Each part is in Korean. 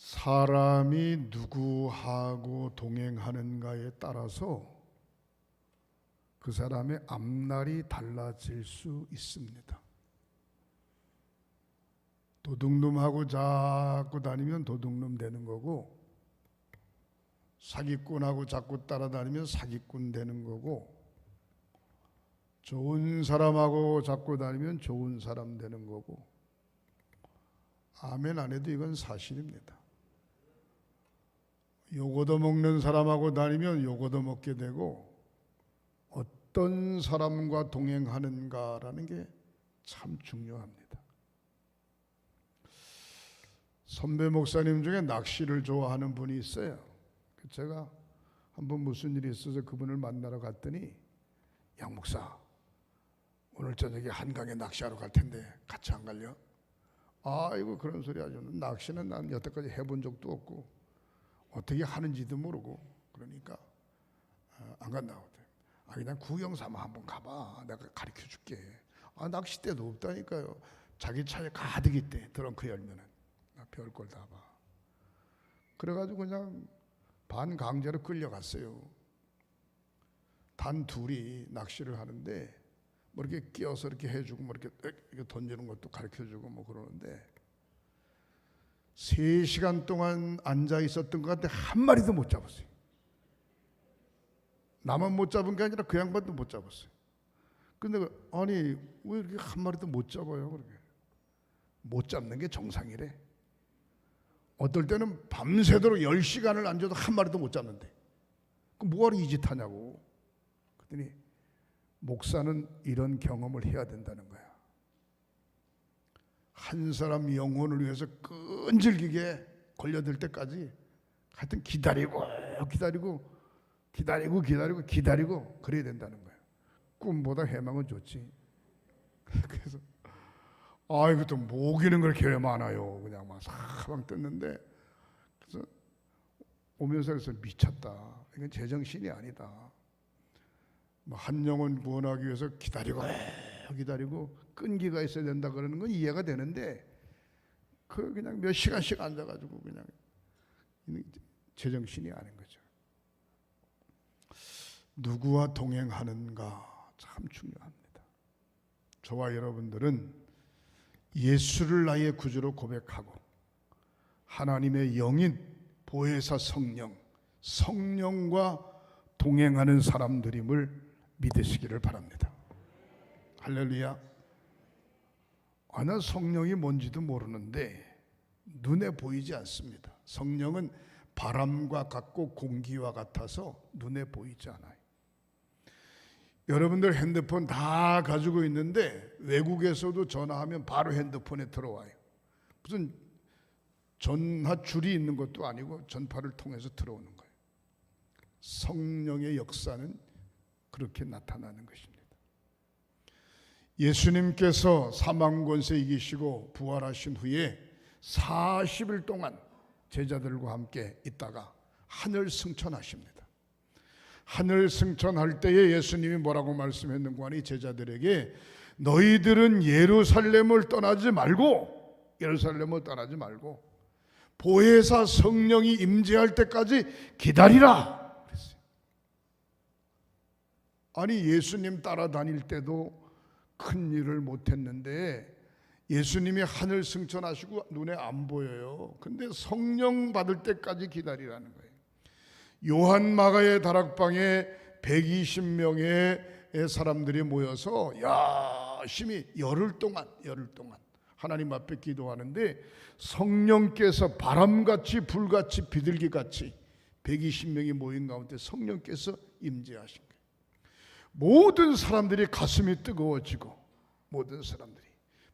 사람이 누구하고 동행하는가에 따라서 그 사람의 앞날이 달라질 수 있습니다. 도둑놈하고 자꾸 다니면 도둑놈 되는 거고, 사기꾼하고 자꾸 따라다니면 사기꾼 되는 거고, 좋은 사람하고 자꾸 다니면 좋은 사람 되는 거고. 아멘 안 해도 이건 사실입니다. 요거도 먹는 사람하고 다니면 요거도 먹게 되고, 어떤 사람과 동행하는가라는 게 참 중요합니다. 선배 목사님 중에 낚시를 좋아하는 분이 있어요. 제가 한번 무슨 일이 있어서 그분을 만나러 갔더니, 양 목사 오늘 저녁에 한강에 낚시하러 갈 텐데 같이 안 갈려? 아이고 그런 소리 하죠. 낚시는 난 여태까지 해본 적도 없고 어떻게 하는지도 모르고, 그러니까 안 간다고. 그냥 구경 삼아 한번 가봐. 내가 가르쳐 줄게. 낚싯대도 없다니까요. 자기 차에 가득 있대. 트렁크 열면은. 별걸 다 봐. 그래가지고 그냥 반강제로 끌려갔어요. 단 둘이 낚시를 하는데 뭐 이렇게 끼어서 이렇게 해주고 뭐 이렇게 던지는 것도 가르쳐주고 뭐 그러는데, 3시간 동안 앉아 있었던 것 같은데 한 마리도 못 잡았어요. 나만 못 잡은 게 아니라 그 양반도 못 잡았어요. 근데 아니 왜 이렇게 한 마리도 못 잡아요? 그렇게 못 잡는 게 정상이래. 어떨 때는 밤새도록 10시간을 앉아도 한 마리도 못 잡는데, 그럼 뭐하러 이 짓 하냐고. 그랬더니 목사는 이런 경험을 해야 된다는 거야. 한 사람 영혼을 위해서 끈질기게 걸려들 때까지 하여튼 기다리고 그래야 된다는 거예요. 꿈보다 해망은 좋지. 그래서 이거 또 모기는 그렇게 왜 많아요. 그냥 막 사방 뜯는데, 그래서 오면서 그래서 미쳤다. 이건 제정신이 아니다. 한 영혼 구원하기 위해서 기다리고 끈기가 있어야 된다 그러는 건 이해가 되는데, 그냥 몇 시간씩 앉아가지고 그냥 제정신이 아닌 거죠. 누구와 동행하는가 참 중요합니다. 저와 여러분들은 예수를 나의 구주로 고백하고 하나님의 영인 보혜사 성령과 동행하는 사람들임을 믿으시기를 바랍니다. 할렐루야. 나 성령이 뭔지도 모르는데 눈에 보이지 않습니다. 성령은 바람과 같고 공기와 같아서 눈에 보이지 않아요. 여러분들 핸드폰 다 가지고 있는데 외국에서도 전화하면 바로 핸드폰에 들어와요. 무슨 전화 줄이 있는 것도 아니고 전파를 통해서 들어오는 거예요. 성령의 역사는 그렇게 나타나는 것입니다. 예수님께서 사망 권세 이기시고 부활하신 후에 40일 동안 제자들과 함께 있다가 하늘 승천하십니다. 하늘 승천할 때에 예수님이 뭐라고 말씀했는가 하니, 제자들에게 너희들은 예루살렘을 떠나지 말고 보혜사 성령이 임재할 때까지 기다리라 그랬어요. 아니 예수님 따라다닐 때도 큰 일을 못했는데 예수님이 하늘 승천하시고 눈에 안 보여요. 근데 성령 받을 때까지 기다리라는 거예요. 요한 마가의 다락방에 120명의 사람들이 모여서 열심히 열흘 동안 하나님 앞에 기도하는데, 성령께서 바람같이 불같이 비둘기같이 120명이 모인 가운데 성령께서 임재하신 거예요. 모든 사람들이 가슴이 뜨거워지고, 모든 사람들이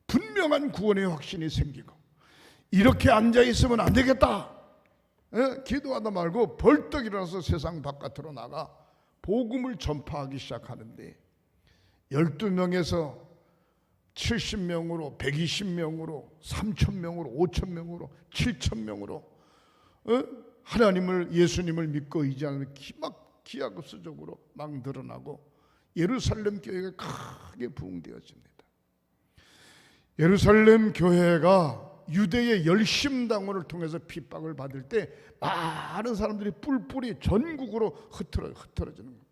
분명한 구원의 확신이 생기고, 이렇게 앉아있으면 안 되겠다. 기도하다 말고 벌떡 일어나서 세상 바깥으로 나가 복음을 전파하기 시작하는데, 12명에서 70명으로 120명으로 3,000명으로 5,000명으로 7,000명으로 하나님을 예수님을 믿고 의지하는 막 기하급수적으로 막 늘어나고 예루살렘 교회가 크게 부흥되어집니다. 예루살렘 교회가 유대의 열심당원을 통해서 핍박을 받을 때 많은 사람들이 뿔뿔이 전국으로 흩어지는 거예요.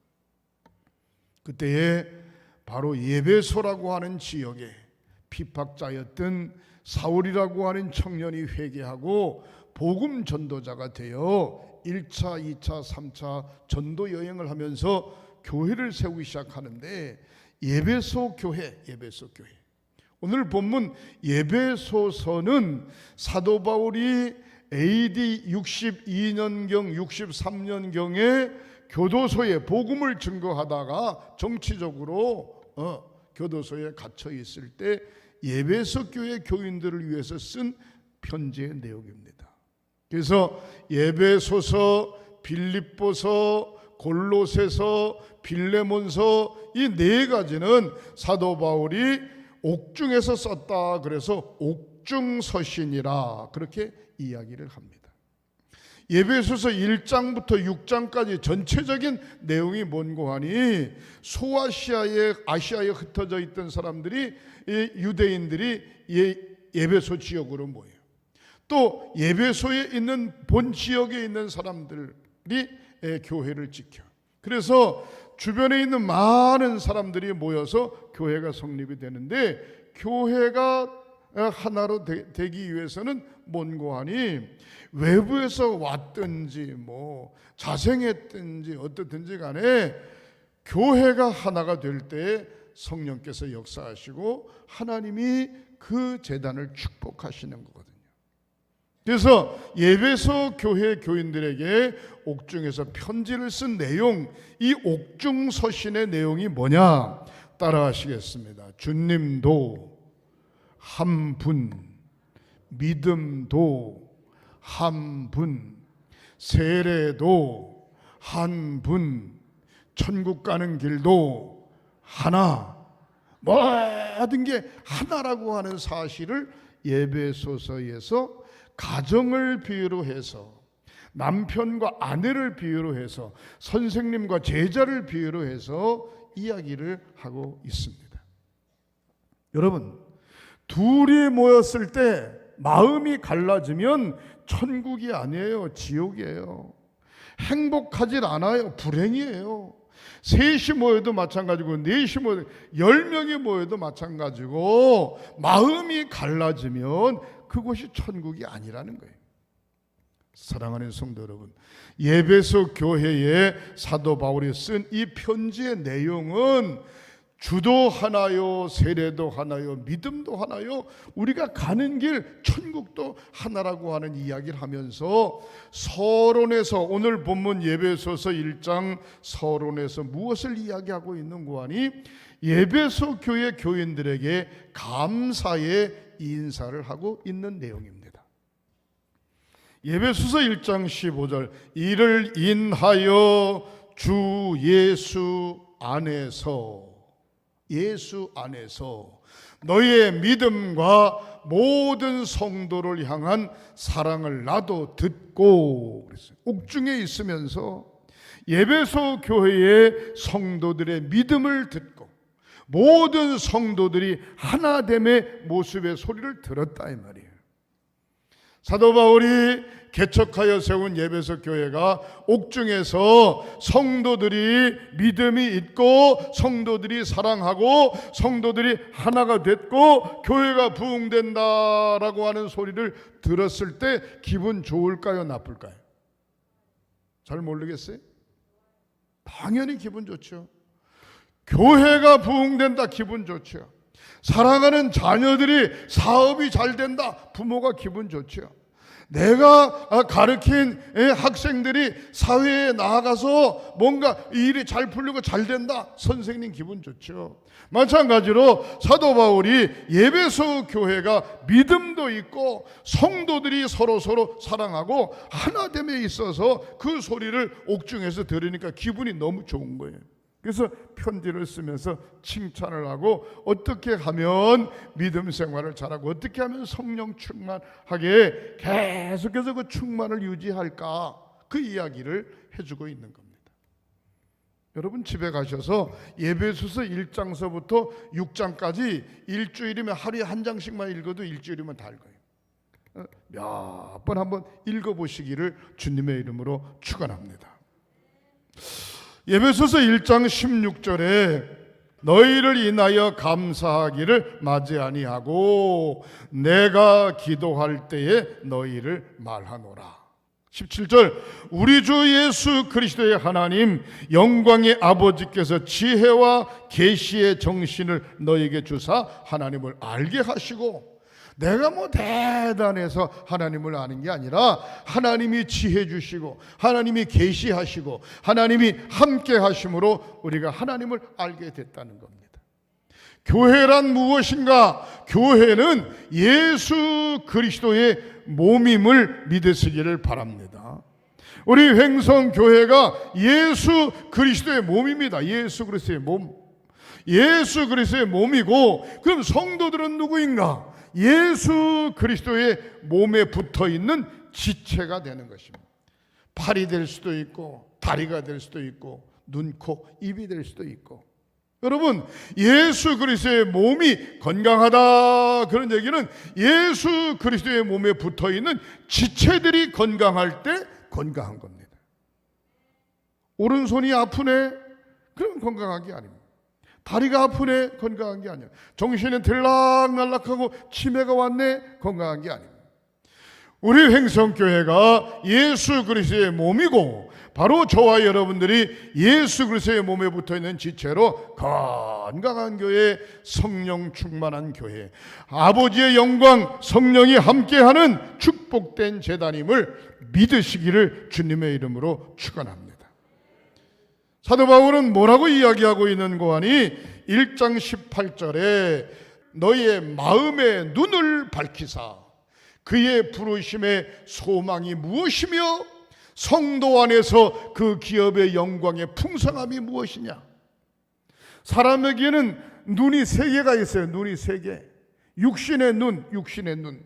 그때에 바로 예배소라고 하는 지역에 핍박자였던 사울이라고 하는 청년이 회개하고 복음 전도자가 되어 1차, 2차, 3차 전도 여행을 하면서 교회를 세우기 시작하는데 예배소 교회. 오늘 본문 예배소서는 사도 바울이 AD 62년경 63년경에 교도소에 복음을 증거하다가 정치적으로 교도소에 갇혀 있을 때 예배소 교회 교인들을 위해서 쓴 편지의 내용입니다. 그래서 예배소서, 빌립보서, 골로새서, 빌레몬서 이 네 가지는 사도 바울이 옥중에서 썼다. 그래서 옥중서신이라 그렇게 이야기를 합니다. 예배소서 1장부터 6장까지 전체적인 내용이 뭔고 하니 아시아에 흩어져 있던 사람들이 유대인들이 예배소 지역으로 모여요. 또 예배소에 있는 본 지역에 있는 사람들이 교회를 지켜. 그래서 주변에 있는 많은 사람들이 모여서 교회가 성립이 되는데 교회가 하나로 되기 위해서는 뭔고 하니 외부에서 왔든지 자생했든지 어떻든지 간에 교회가 하나가 될 때 성령께서 역사하시고 하나님이 그 제단을 축복하시는 거거든요. 그래서 예배소 교회 교인들에게 옥중에서 편지를 쓴 내용, 이 옥중서신의 내용이 뭐냐? 따라하시겠습니다. 주님도 한 분, 믿음도 한 분, 세례도 한 분, 천국 가는 길도 하나, 모든 게 하나라고 하는 사실을 예배소서에서 가정을 비유로 해서 남편과 아내를 비유로 해서 선생님과 제자를 비유로 해서 이야기를 하고 있습니다. 여러분, 둘이 모였을 때 마음이 갈라지면 천국이 아니에요, 지옥이에요. 행복하질 않아요, 불행이에요. 셋이 모여도 마찬가지고 넷이 모여도 10명이 모여도 마찬가지고 마음이 갈라지면 그곳이 천국이 아니라는 거예요. 사랑하는 성도 여러분, 예배소 교회에 사도 바울이 쓴 이 편지의 내용은 주도 하나요, 세례도 하나요, 믿음도 하나요, 우리가 가는 길 천국도 하나라고 하는 이야기를 하면서 서론에서 오늘 본문 예배소서 1장 서론에서 무엇을 이야기하고 있는고 하니 예배소 교회 교인들에게 감사의 인사를 하고 있는 내용입니다. 예배소서 1장 15절 이를 인하여 주 예수 안에서 너희의 믿음과 모든 성도를 향한 사랑을 나도 듣고 그랬어요. 옥중에 있으면서 예배소 교회의 성도들의 믿음을 듣고 모든 성도들이 하나됨의 모습의 소리를 들었다 이 말이에요. 사도 바울이 개척하여 세운 예배소 교회가 옥중에서 성도들이 믿음이 있고 성도들이 사랑하고 성도들이 하나가 됐고 교회가 부흥된다라고 하는 소리를 들었을 때 기분 좋을까요, 나쁠까요? 잘 모르겠어요? 당연히 기분 좋죠. 교회가 부흥된다, 기분 좋죠. 사랑하는 자녀들이 사업이 잘 된다, 부모가 기분 좋죠. 내가 가르친 학생들이 사회에 나아가서 뭔가 일이 잘 풀리고 잘 된다, 선생님 기분 좋죠. 마찬가지로 사도 바울이 예배소 교회가 믿음도 있고 성도들이 서로 사랑하고 하나됨에 있어서 그 소리를 옥중에서 들으니까 기분이 너무 좋은 거예요. 그래서 편지를 쓰면서 칭찬을 하고 어떻게 하면 믿음 생활을 잘하고 어떻게 하면 성령 충만하게 계속해서 그 충만을 유지할까, 그 이야기를 해주고 있는 겁니다. 여러분 집에 가셔서 예배소서 1장서부터 6장까지 일주일이면 하루에 한 장씩만 읽어도 일주일이면 다 읽어요. 몇 번 한번 읽어보시기를 주님의 이름으로 축원합니다. 에베소서 1장 16절에 너희를 인하여 감사하기를 맞이 아니하고 내가 기도할 때에 너희를 말하노라. 17절 우리 주 예수 그리스도의 하나님 영광의 아버지께서 지혜와 계시의 정신을 너희에게 주사 하나님을 알게 하시고, 내가 뭐 대단해서 하나님을 아는 게 아니라 하나님이 지혜 주시고 하나님이 계시하시고 하나님이 함께 하심으로 우리가 하나님을 알게 됐다는 겁니다. 교회란 무엇인가? 교회는 예수 그리스도의 몸임을 믿으시기를 바랍니다. 우리 횡성교회가 예수 그리스도의 몸입니다. 예수 그리스도의 몸. 예수 그리스도의 몸이고, 그럼 성도들은 누구인가? 예수 그리스도의 몸에 붙어있는 지체가 되는 것입니다. 팔이 될 수도 있고 다리가 될 수도 있고 눈, 코, 입이 될 수도 있고. 여러분, 예수 그리스도의 몸이 건강하다, 그런 얘기는 예수 그리스도의 몸에 붙어있는 지체들이 건강할 때 건강한 겁니다. 오른손이 아프네? 그럼 건강한 게 아닙니다. 다리가 아프네? 건강한 게 아니에요. 정신이 들락날락하고 치매가 왔네? 건강한 게 아닙니다. 우리 횡성교회가 예수 그리스도의 몸이고, 바로 저와 여러분들이 예수 그리스도의 몸에 붙어있는 지체로 건강한 교회, 성령 충만한 교회, 아버지의 영광, 성령이 함께하는 축복된 제단임을 믿으시기를 주님의 이름으로 축원합니다. 사도 바울은 뭐라고 이야기하고 있는고 하니 1장 18절에 너희의 마음의 눈을 밝히사 그의 부르심의 소망이 무엇이며 성도 안에서 그 기업의 영광의 풍성함이 무엇이냐. 사람에게는 눈이 세 개가 있어요. 눈이 세 개. 육신의 눈, 육신의 눈.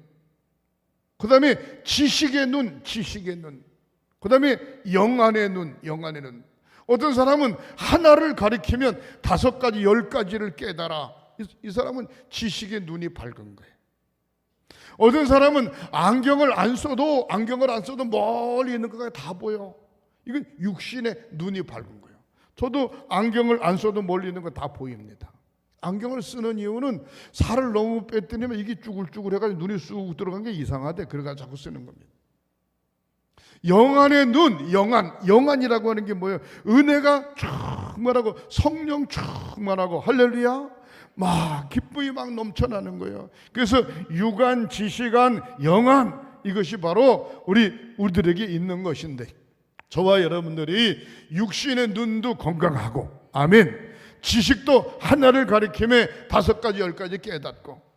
그 다음에 지식의 눈, 지식의 눈. 그 다음에 영안의 눈, 영안의 눈. 어떤 사람은 하나를 가리키면 5가지, 10가지를 깨달아. 이 사람은 지식의 눈이 밝은 거예요. 어떤 사람은 안경을 안 써도 멀리 있는 것까지 다 보여. 이건 육신의 눈이 밝은 거예요. 저도 안경을 안 써도 멀리 있는 거 다 보입니다. 안경을 쓰는 이유는 살을 너무 뺐더니 이게 쭈글쭈글해가지고 눈이 쑥 들어간 게 이상하대. 그래가지고 자꾸 쓰는 겁니다. 영안의 눈, 영안이라고 하는 게 뭐예요? 은혜가 충만하고 성령 충만하고 할렐루야, 막 기쁨이 막 넘쳐나는 거예요. 그래서 육안, 지식안, 영안, 이것이 바로 우리들에게 있는 것인데, 저와 여러분들이 육신의 눈도 건강하고, 아멘, 지식도 하나를 가리킴에 5가지, 10가지 깨닫고,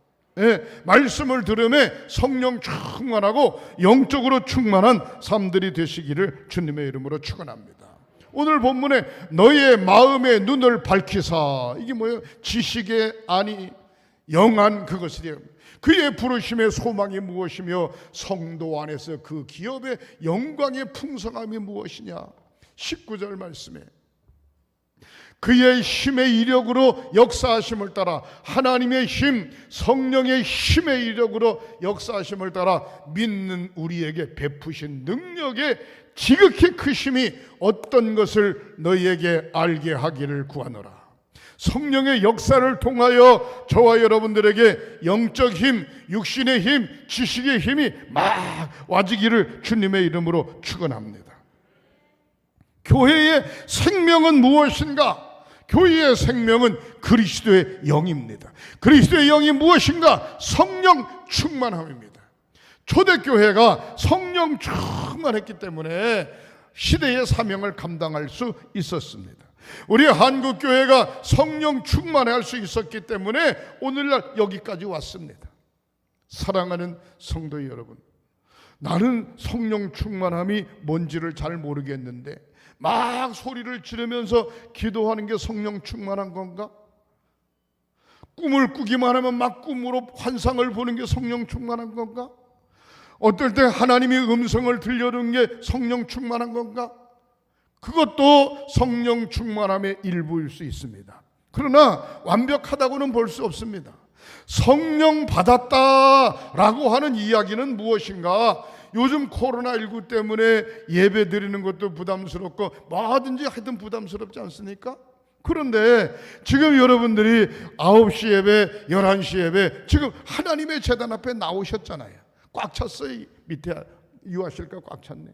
말씀을 들음에 성령 충만하고 영적으로 충만한 삶들이 되시기를 주님의 이름으로 축원합니다. 오늘 본문에 너희의 마음의 눈을 밝히사, 이게 뭐예요? 지식의 안이 영안, 그것이래요. 그의 부르심의 소망이 무엇이며 성도 안에서 그 기업의 영광의 풍성함이 무엇이냐. 19절 말씀에 그의 힘의 이력으로 역사하심을 따라, 하나님의 힘, 성령의 힘의 이력으로 역사하심을 따라 믿는 우리에게 베푸신 능력의 지극히 크심이 어떤 것을 너희에게 알게 하기를 구하노라. 성령의 역사를 통하여 저와 여러분들에게 영적 힘, 육신의 힘, 지식의 힘이 막 와지기를 주님의 이름으로 축원합니다. 교회의 생명은 무엇인가? 교회의 생명은 그리스도의 영입니다. 그리스도의 영이 무엇인가? 성령 충만함입니다. 초대교회가 성령 충만했기 때문에 시대의 사명을 감당할 수 있었습니다. 우리 한국교회가 성령 충만할 수 있었기 때문에 오늘날 여기까지 왔습니다. 사랑하는 성도 여러분, 나는 성령 충만함이 뭔지를 잘 모르겠는데 막 소리를 지르면서 기도하는 게 성령 충만한 건가? 꿈을 꾸기만 하면 막 꿈으로 환상을 보는 게 성령 충만한 건가? 어떨 때 하나님의 음성을 들려주는 게 성령 충만한 건가? 그것도 성령 충만함의 일부일 수 있습니다. 그러나 완벽하다고는 볼 수 없습니다. 성령 받았다라고 하는 이야기는 무엇인가? 요즘 코로나19 때문에 예배 드리는 것도 부담스럽고 뭐든지 하여튼 부담스럽지 않습니까? 그런데 지금 여러분들이 9시 예배, 11시 예배 지금 하나님의 제단 앞에 나오셨잖아요. 꽉 찼어요. 밑에 유아실까 꽉 찼네.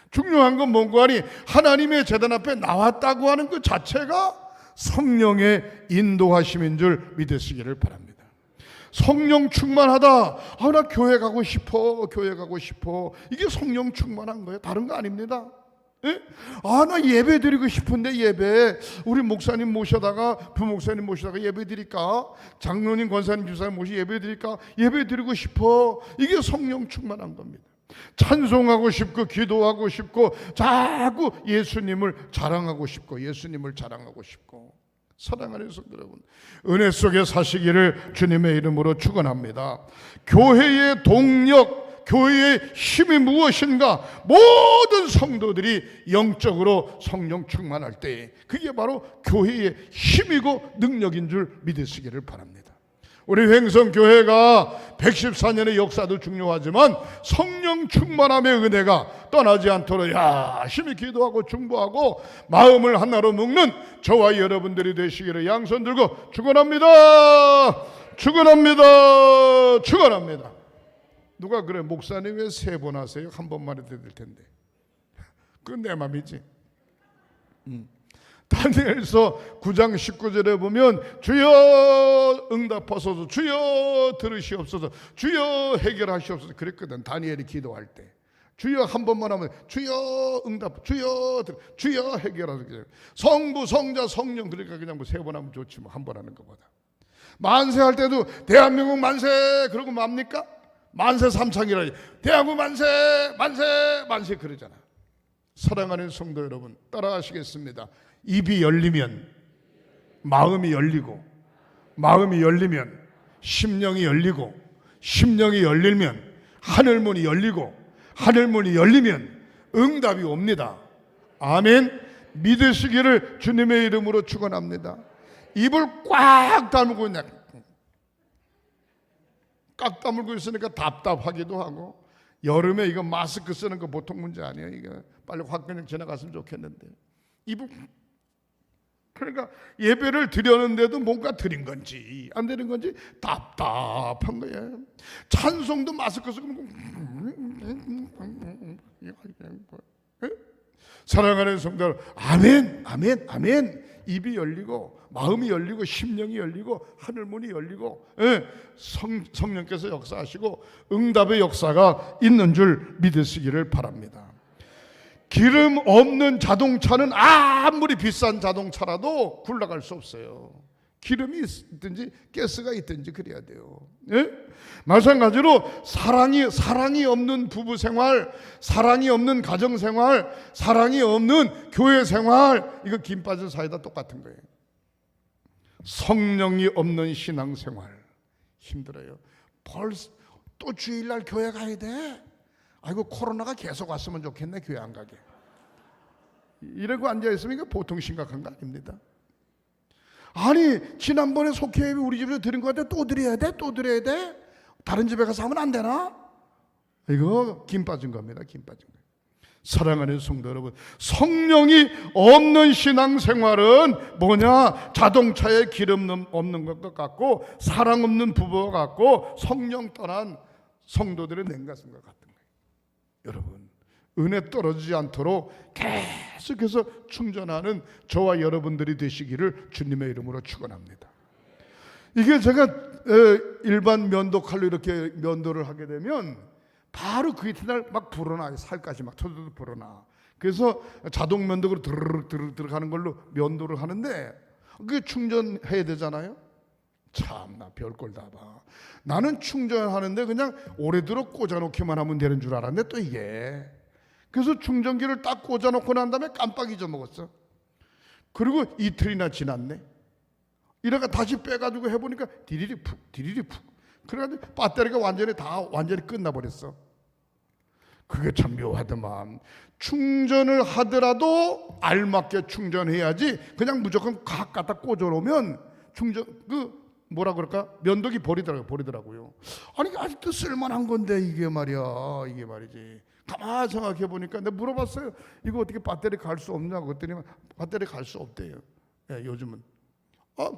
중요한 건 뭔가 하니 하나님의 제단 앞에 나왔다고 하는 그 자체가 성령의 인도하심인 줄 믿으시기를 바랍니다. 성령 충만하다. 나 교회 가고 싶어. 교회 가고 싶어. 이게 성령 충만한 거예요. 다른 거 아닙니다. 예? 나 예배 드리고 싶은데 예배 우리 목사님 모셔다가 부목사님 모셔다가 예배 드릴까? 장로님 권사님 주사님 모시 예배 드릴까? 예배 드리고 싶어. 이게 성령 충만한 겁니다. 찬송하고 싶고 기도하고 싶고 자꾸 예수님을 자랑하고 싶고 예수님을 자랑하고 싶고. 사랑하는 성도 여러분, 은혜 속에 사시기를 주님의 이름으로 축원합니다. 교회의 동력, 교회의 힘이 무엇인가? 모든 성도들이 영적으로 성령 충만할 때 그게 바로 교회의 힘이고 능력인 줄 믿으시기를 바랍니다. 우리 횡성교회가 114년의 역사도 중요하지만 성령 충만함의 은혜가 떠나지 않도록 열심히 기도하고 중보하고 마음을 하나로 묶는 저와 여러분들이 되시기를 양손 들고 축원합니다. 축원합니다. 축원합니다. 누가 그래? 목사님 왜 3번 하세요? 한 번만 해도 될 텐데. 그건 내 맘이지. 다니엘서 9장 19절에 보면 주여 응답하소서, 주여 들으시옵소서, 주여 해결하시옵소서 그랬거든. 다니엘이 기도할 때 주여 한 번만 하면 주여 응답, 주여 주여 해결하소서. 성부 성자 성령 그러니까 그냥 3번 하면 좋지 뭐 한 번 하는 것보다. 만세 할 때도 대한민국 만세 그러고 맙니까? 만세 삼창이라 대한민국 만세 만세 만세 그러잖아. 사랑하는 성도 여러분 따라하시겠습니다. 입이 열리면 마음이 열리고 마음이 열리면 심령이 열리고 심령이 열리면 하늘문이 열리고 하늘문이 열리면 응답이 옵니다. 아멘. 믿으시기를 주님의 이름으로 축원합니다. 입을 꽉 다물고 그냥 꽉 다물고 있으니까 답답하기도 하고 여름에 이거 마스크 쓰는 거 보통 문제 아니에요. 이거 빨리 확 그냥 지나갔으면 좋겠는데 입을 그러니까 예배를 드렸는데도 뭔가 드린 건지 안 드린 건지 답답한 거예요. 찬송도 마스크 쓰고 사랑하는 성도 아멘 아멘 아멘. 입이 열리고 마음이 열리고 심령이 열리고 하늘문이 열리고 성령께서 역사하시고 응답의 역사가 있는 줄 믿으시기를 바랍니다. 기름 없는 자동차는 아무리 비싼 자동차라도 굴러갈 수 없어요. 기름이 있든지 가스가 있든지 그래야 돼요. 예? 마찬가지로 사랑이 없는 부부 생활, 사랑이 없는 가정 생활, 사랑이 없는 교회 생활, 이거 김 빠진 사이다 똑같은 거예요. 성령이 없는 신앙 생활 힘들어요. 벌써 또 주일날 교회 가야 돼. 아이고 코로나가 계속 왔으면 좋겠네. 교회 안 가게. 이러고 앉아있으면 이거 보통 심각한 거 아닙니다. 아니 지난번에 속회 예배 우리 집에서 드린 거 같아. 또 드려야 돼? 또 드려야 돼? 다른 집에 가서 하면 안 되나? 이거 김 빠진 겁니다. 김 빠진 거예요. 사랑하는 성도 여러분, 성령이 없는 신앙생활은 뭐냐? 자동차에 기름 없는 것 같고 사랑 없는 부부와 같고 성령 떠난 성도들의 냉가슴과 같은 거예요. 여러분 은혜 떨어지지 않도록 계속해서 충전하는 저와 여러분들이 되시기를 주님의 이름으로 축원합니다. 이게 제가 일반 면도 칼로 이렇게 면도를 하게 되면 바로 그 이튿날 막 불어나요. 살까지 막 터져도 불어나. 그래서 자동 면도기로 드르륵 하는 걸로 면도를 하는데 그게 충전해야 되잖아요. 참나 별걸 다 봐. 나는 충전하는데 그냥 오래도록 꽂아놓기만 하면 되는 줄 알았는데 또 이게 그래서 충전기를 딱 꽂아놓고 난 다음에 깜빡 잊어먹었어. 그리고 이틀이나 지났네. 이래가 다시 빼가지고 해보니까 디리리 푹 그래가지고 배터리가 완전히 끝나버렸어. 그게 참 묘하더만. 충전을 하더라도 알맞게 충전해야지 그냥 무조건 각 갖다 꽂아놓으면 충전 뭐라 그럴까? 면도기 버리더라고요. 아니 아직도 쓸만한 건데 이게 말이야. 이게 말이지. 가만히 생각해 보니까 내가 물어봤어요. 이거 어떻게 배터리 갈 수 없냐고. 그랬더니 배터리 갈 수 없대요. 예, 요즘은.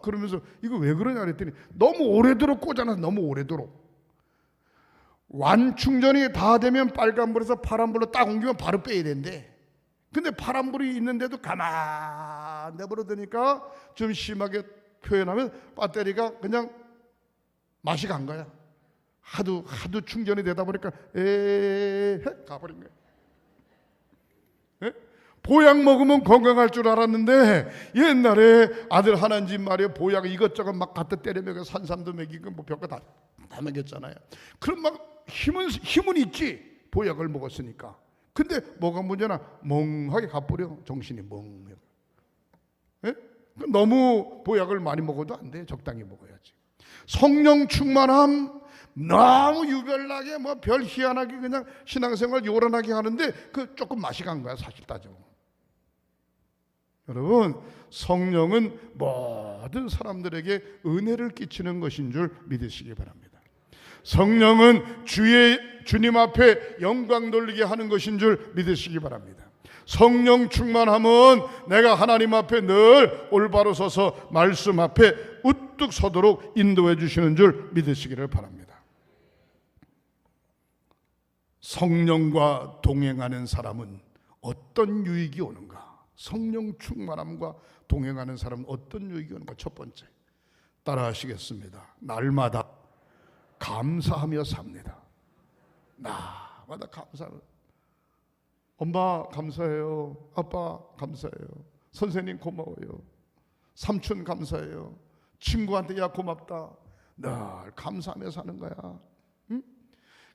그러면서 이거 왜 그러냐 그랬더니 너무 오래도록 꽂아놔서 너무 오래도록. 완충전이 다 되면 빨간불에서 파란불로 딱 옮기면 바로 빼야 된대. 근데 파란불이 있는데도 가만 내버려두니까 좀 심하게 표현하면 배터리가 그냥 맛이 간 거야. 하도 충전이 되다 보니까 가버린 거야. 에? 보약 먹으면 건강할 줄 알았는데 옛날에 아들 하나인 집 말이야 보약 이것저것 막 갖다 때려 먹여 산삼도 먹이고 뭐 별거 다 먹였잖아요. 그럼 막 힘은 있지 보약을 먹었으니까. 근데 뭐가 문제나 멍하게 가버려. 정신이 멍해. 너무 보약을 많이 먹어도 안 돼. 적당히 먹어야지. 성령 충만함 너무 유별나게 뭐 별 희한하게 그냥 신앙생활 요란하게 하는데 그 조금 맛이 간 거야 사실 따져보면. 여러분 성령은 모든 사람들에게 은혜를 끼치는 것인 줄 믿으시기 바랍니다. 성령은 주님 앞에 영광 돌리게 하는 것인 줄 믿으시기 바랍니다. 성령 충만함은 내가 하나님 앞에 늘 올바로 서서 말씀 앞에 우뚝 서도록 인도해 주시는 줄 믿으시기를 바랍니다. 성령과 동행하는 사람은 어떤 유익이 오는가? 성령 충만함과 동행하는 사람은 어떤 유익이 오는가? 첫 번째 따라 하시겠습니다. 날마다 감사하며 삽니다. 날마다 감사하며. 엄마 감사해요. 아빠 감사해요. 선생님 고마워요. 삼촌 감사해요. 친구한테 야 고맙다. 늘 감사하며 사는 거야. 응?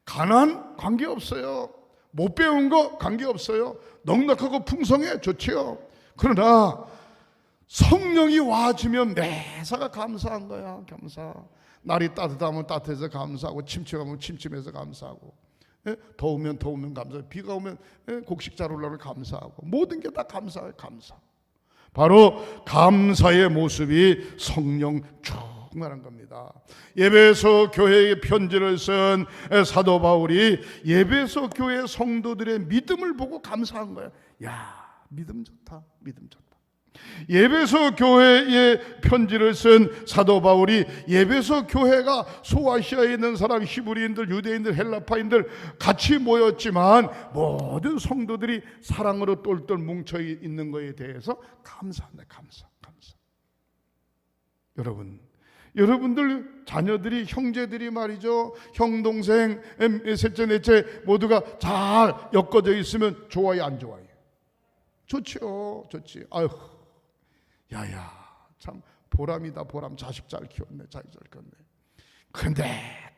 가난 관계없어요. 못 배운 거 관계없어요. 넉넉하고 풍성해 좋지요. 그러나 성령이 와주면 매사가 감사한 거야. 감사. 날이 따뜻하면 따뜻해서 감사하고 침침하면 침침해서 감사하고 더우면 더우면 감사하고 비가 오면 곡식 잘 올라오면 감사하고 모든 게 다 감사해요. 감사. 바로 감사의 모습이 성령 충만한 겁니다. 예배소 교회의 편지를 쓴 사도 바울이 예배소 교회 성도들의 믿음을 보고 감사한 거예요. 야, 믿음 좋다. 믿음 좋다. 예배소 교회의 편지를 쓴 사도 바울이 예배소 교회가 소아시아에 있는 사람 히브리인들, 유대인들, 헬라파인들 같이 모였지만 모든 성도들이 사랑으로 똘똘 뭉쳐 있는 것에 대해서 감사합니다. 감사. 여러분들 자녀들이 형제들이 말이죠. 형 동생 셋째 넷째 모두가 잘 엮어져 있으면 좋아요 안 좋아요? 좋죠. 좋지. 아유 야야 참 보람이다. 보람. 자식 잘 키웠네. 자식 잘 키웠네. 근데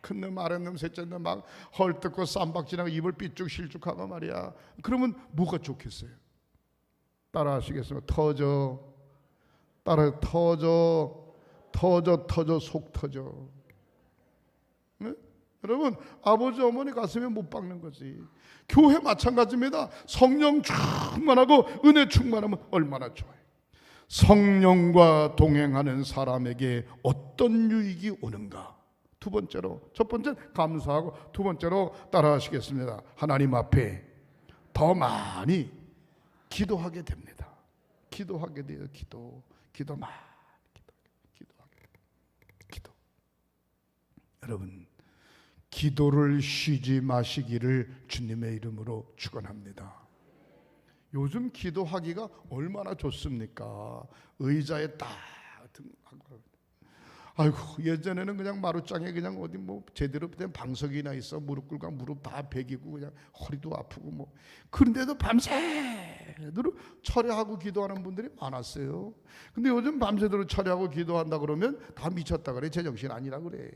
큰 놈 아랫 놈 셋째 놈 막 헐뜯고 쌈박질하고 입을 삐쭉 실쭉하고 말이야. 그러면 뭐가 좋겠어요? 따라 하시겠습니까? 터져. 따라 터져 속 터져. 네? 여러분 아버지 어머니 가슴에 못 박는 거지. 교회 마찬가지입니다. 성령 충만하고 은혜 충만하면 얼마나 좋아요. 성령과 동행하는 사람에게 어떤 유익이 오는가? 두 번째로, 첫 번째 감사하고 두 번째로 따라 하시겠습니다. 하나님 앞에 더 많이 기도하게 됩니다. 기도하게 돼요. 기도 많이 기도. 여러분 기도를 쉬지 마시기를 주님의 이름으로 축원합니다. 요즘 기도하기가 얼마나 좋습니까? 의자에 딱 등하고. 아이고 예전에는 그냥 마루장에 그냥 어디 뭐 제대로 된 방석이나 있어 무릎 꿇고 무릎 다 베기고 그냥 허리도 아프고 뭐 그런데도 밤새도록 철야하고 기도하는 분들이 많았어요. 근데 요즘 밤새도록 철야하고 기도한다 그러면 다 미쳤다 그래. 제정신 아니라 그래.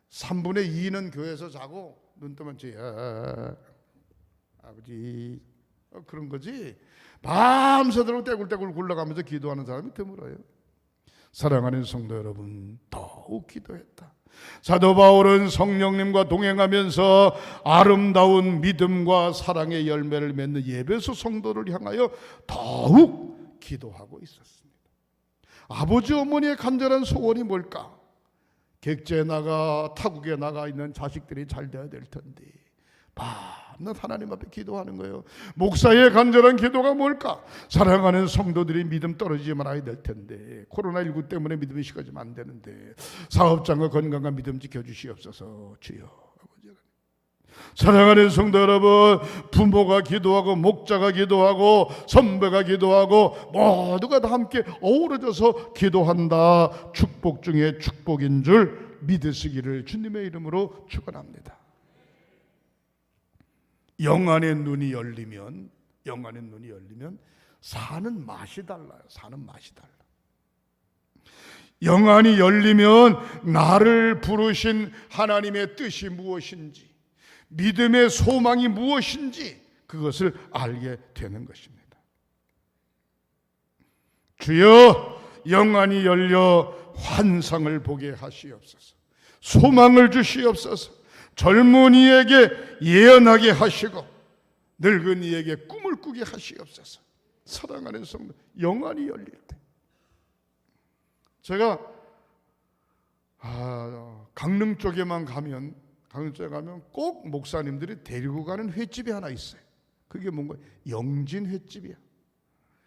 3분의 2는 교회에서 자고 눈 뜨면 아버지 그런 거지. 밤새도록 떼굴떼굴 굴러가면서 기도하는 사람이 드물어요. 사랑하는 성도 여러분, 더욱 기도했다. 사도 바울은 성령님과 동행하면서 아름다운 믿음과 사랑의 열매를 맺는 예배소 성도를 향하여 더욱 기도하고 있었습니다. 아버지 어머니의 간절한 소원이 뭘까? 객지에 나가 타국에 나가 있는 자식들이 잘 돼야 될 텐데 밤낮 하나님 앞에 기도하는 거예요. 목사의 간절한 기도가 뭘까? 사랑하는 성도들이 믿음 떨어지지 말아야 될 텐데 코로나19 때문에 믿음이 식어지면 안 되는데 사업장과 건강과 믿음 지켜주시옵소서. 주여. 사랑하는 성도 여러분, 부모가 기도하고 목자가 기도하고 선배가 기도하고 모두가 다 함께 어우러져서 기도한다. 축복 중에 축복인 줄 믿으시기를 주님의 이름으로 축원합니다. 영안의 눈이 열리면 사는 맛이 달라요. 사는 맛이 달라. 영안이 열리면 나를 부르신 하나님의 뜻이 무엇인지, 믿음의 소망이 무엇인지 그것을 알게 되는 것입니다. 주여, 영안이 열려 환상을 보게 하시옵소서. 소망을 주시옵소서. 젊은이에게 예언하게 하시고 늙은이에게 꿈을 꾸게 하시옵소서. 사랑하는 성도, 영안이 열릴 때 제가 강릉 쪽에만 가면 꼭 목사님들이 데리고 가는 횟집이 하나 있어요. 그게 뭔가 영진 횟집이야.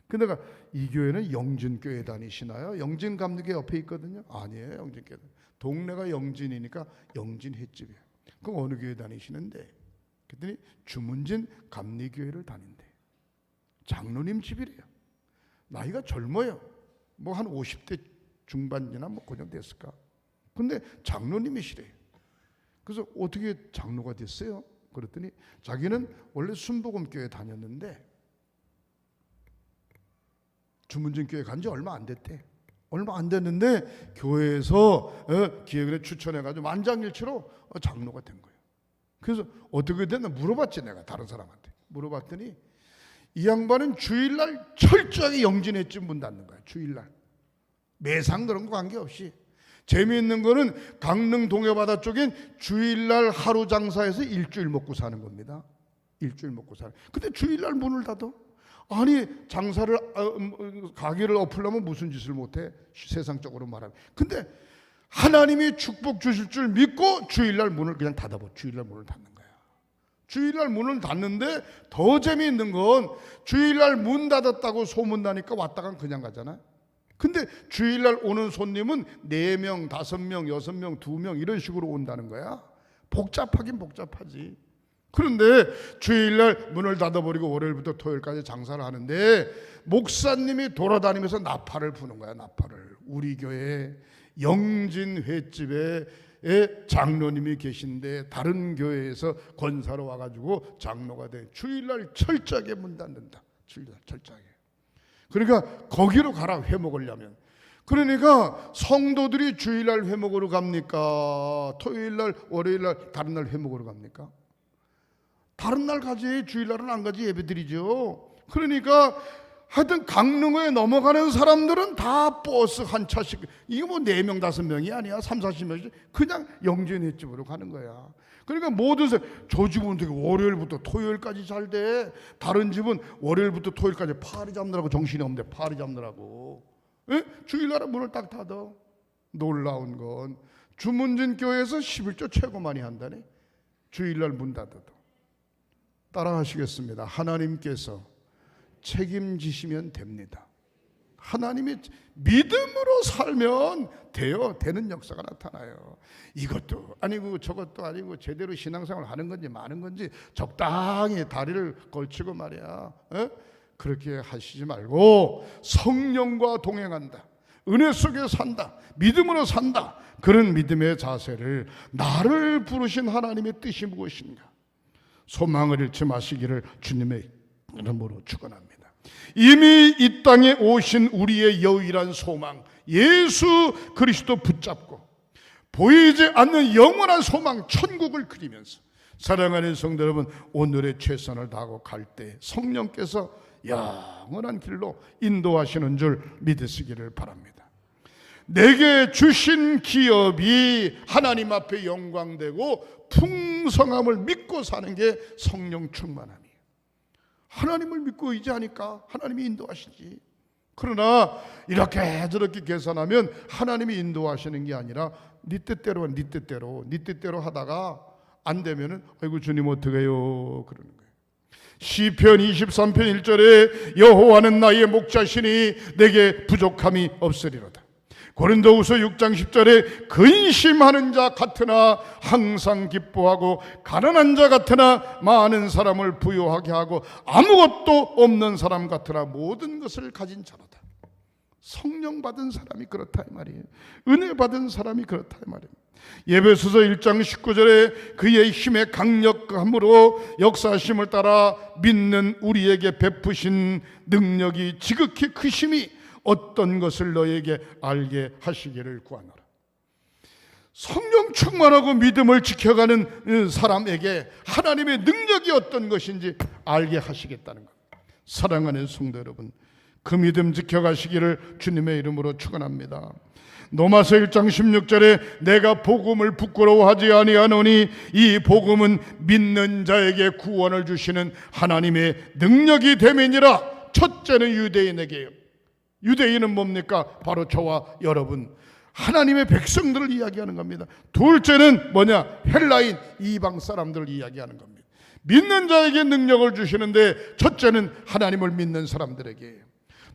근데 내가 이 교회는 영진교회 다니시나요? 영진 감리교 옆에 있거든요. 아니에요, 영진교회. 동네가 영진이니까 영진 횟집이야. 그럼 어느 교회 다니시는데? 그랬더니 주문진 감리교회를 다닌대. 장로님 집이래요. 나이가 젊어요. 뭐 한 50대 중반이나 뭐 그 정도 됐을까. 근데 장로님이시래요. 그래서 어떻게 장로가 됐어요? 그랬더니 자기는 원래 순복음교회 다녔는데 주문진 교회 간 지 얼마 안 됐대. 얼마 안 됐는데 교회에서 기획을 추천해가지고 만장일치로 장로가 된 거예요. 그래서 어떻게 됐나 물어봤지. 내가 다른 사람한테 물어봤더니 이 양반은 주일날 철저하게 영진했지 문 닫는 거야. 주일날 매상 그런 거 관계없이. 재미있는 거는 강릉 동해바다 쪽엔 주일날 하루 장사해서 일주일 먹고 사는 겁니다. 일주일 먹고 사는. 근데 주일날 문을 닫아. 아니 장사를 가게를 엎으려면 무슨 짓을 못해? 세상적으로 말하면. 근데 하나님이 축복 주실 줄 믿고 주일날 문을 그냥 닫아버. 주일날 문을 닫는 거야. 주일날 문을 닫는데 더 재미있는 건 주일날 문 닫았다고 소문나니까 왔다간 그냥 가잖아. 근데 주일날 오는 손님은 4명, 5명, 6명, 2명 이런 식으로 온다는 거야. 복잡하긴 복잡하지. 그런데 주일날 문을 닫아버리고 월요일부터 토요일까지 장사를 하는데 목사님이 돌아다니면서 나팔을 부는 거야. 나팔을. 우리 교회 영진 횟집에 장로님이 계신데 다른 교회에서 권사로 와가지고 장로가 돼. 주일날 철저하게 문 닫는다. 주일날 철저하게. 그러니까 거기로 가라, 회 먹으려면. 그러니까 성도들이 주일날 회 먹으러 갑니까? 토요일날, 월요일날 다른 날 회 먹으러 갑니까? 다른 날 가지. 주일날은 안 가지. 예배드리죠. 그러니까 하여튼 강릉에 넘어가는 사람들은 다 버스 한 차씩, 이게 뭐 4명 5명이 아니야. 3, 40명씩 그냥 영진 횟집으로 가는 거야. 그러니까 모든 저 집은 되게 월요일부터 토요일까지 잘 돼. 다른 집은 월요일부터 토요일까지 파리 잡느라고 정신이 없는데 파리 잡느라고. 주일날은 문을 딱 닫아. 놀라운 건 주문진 교회에서 11조 최고 많이 한다네. 주일날 문 닫아도. 따라 하시겠습니다. 하나님께서 책임지시면 됩니다. 하나님이 믿음으로 살면 되는 역사가 나타나요. 이것도 아니고 저것도 아니고 제대로 신앙생활을 하는 건지 마는 건지 적당히 다리를 걸치고 말이야. 그렇게 하시지 말고 성령과 동행한다. 은혜 속에 산다. 믿음으로 산다. 그런 믿음의 자세를, 나를 부르신 하나님의 뜻이 무엇인가, 소망을 잃지 마시기를 주님의 이름으로 축원합니다. 이미 이 땅에 오신 우리의 유일한 소망, 예수 그리스도 붙잡고 보이지 않는 영원한 소망, 천국을 그리면서 사랑하는 성도 여러분, 오늘의 최선을 다하고 갈 때 성령께서 영원한 길로 인도하시는 줄 믿으시기를 바랍니다. 내게 주신 기업이 하나님 앞에 영광되고 풍성함을 믿고 사는 게 성령 충만함이에요. 하나님을 믿고 의지하니까 하나님이 인도하시지. 그러나 이렇게 저렇게 계산하면 하나님이 인도하시는 게 아니라 네 뜻대로 하다가 안 되면은 아이고 주님 어떡해요 그러는 거예요. 시편 23편 1절에 여호와는 나의 목자시니 내게 부족함이 없으리로다. 고린도후서 6장 10절에 근심하는 자 같으나 항상 기뻐하고 가난한 자 같으나 많은 사람을 부유하게 하고 아무것도 없는 사람 같으나 모든 것을 가진 자로다. 성령 받은 사람이 그렇다 이 말이에요. 은혜 받은 사람이 그렇다 이 말이에요. 에베소서 1장 19절에 그의 힘의 강력함으로 역사하심을 따라 믿는 우리에게 베푸신 능력이 지극히 크심이 어떤 것을 너에게 알게 하시기를 구하노라. 성령 충만하고 믿음을 지켜가는 사람에게 하나님의 능력이 어떤 것인지 알게 하시겠다는 것. 사랑하는 성도 여러분, 그 믿음 지켜가시기를 주님의 이름으로 축원합니다. 로마서 1장 16절에 내가 복음을 부끄러워하지 아니하노니 이 복음은 믿는 자에게 구원을 주시는 하나님의 능력이 됨이니라. 첫째는 유대인에게요. 유대인은 뭡니까? 바로 저와 여러분 하나님의 백성들을 이야기하는 겁니다. 둘째는 뭐냐? 헬라인 이방 사람들을 이야기하는 겁니다. 믿는 자에게 능력을 주시는데 첫째는 하나님을 믿는 사람들에게,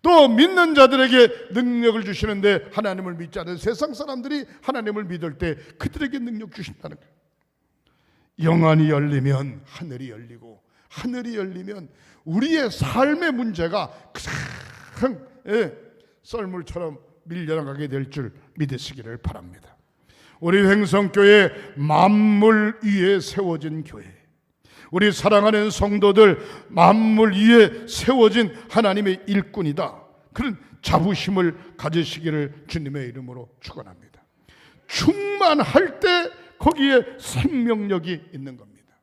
또 믿는 자들에게 능력을 주시는데 하나님을 믿지 않은 세상 사람들이 하나님을 믿을 때 그들에게 능력 주신다는 거예요. 영안이 열리면 하늘이 열리고, 하늘이 열리면 우리의 삶의 문제가 그냥 썰물처럼 밀려나가게 될 줄 믿으시기를 바랍니다. 우리 횡성교회 만물 위에 세워진 교회, 우리 사랑하는 성도들 만물 위에 세워진 하나님의 일꾼이다. 그런 자부심을 가지시기를 주님의 이름으로 축원합니다. 충만할 때 거기에 생명력이 있는 겁니다.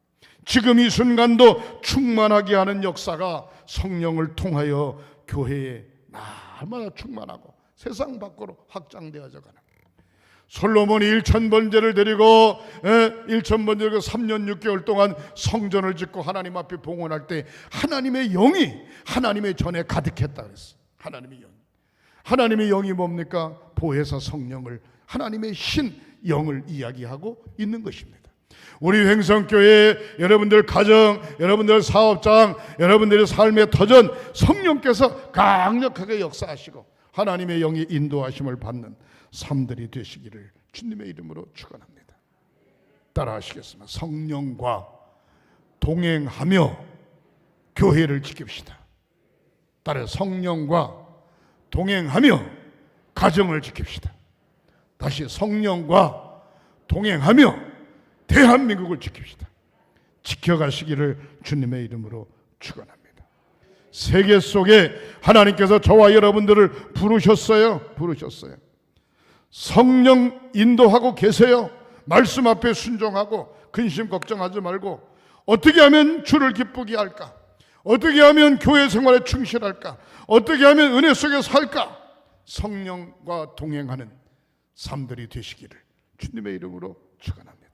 지금 이 순간도 충만하게 하는 역사가 성령을 통하여 교회에 날마다 충만하고 세상 밖으로 확장되어져 가는 거예요. 솔로몬이 1000번제를 드리고 1000번제를 3년 6개월 동안 성전을 짓고 하나님 앞에 봉헌할 때 하나님의 영이 하나님의 전에 가득했다 그랬어. 하나님의 영이 뭡니까? 보혜사 성령을, 하나님의 신 영을 이야기하고 있는 것입니다. 우리 횡성교회 여러분들 가정, 여러분들 사업장, 여러분들의 삶의 터전 성령께서 강력하게 역사하시고 하나님의 영이 인도하심을 받는 삶들이 되시기를 주님의 이름으로 축원합니다. 따라하시겠습니다. 성령과 동행하며 교회를 지킵시다. 따라 성령과 동행하며 가정을 지킵시다. 다시 성령과 동행하며 대한민국을 지킵시다. 지켜가시기를 주님의 이름으로 축원합니다. 세계 속에 하나님께서 저와 여러분들을 부르셨어요. 성령 인도하고 계세요. 말씀 앞에 순종하고 근심 걱정하지 말고 어떻게 하면 주를 기쁘게 할까? 어떻게 하면 교회 생활에 충실할까? 어떻게 하면 은혜 속에 살까? 성령과 동행하는 삶들이 되시기를 주님의 이름으로 축원합니다.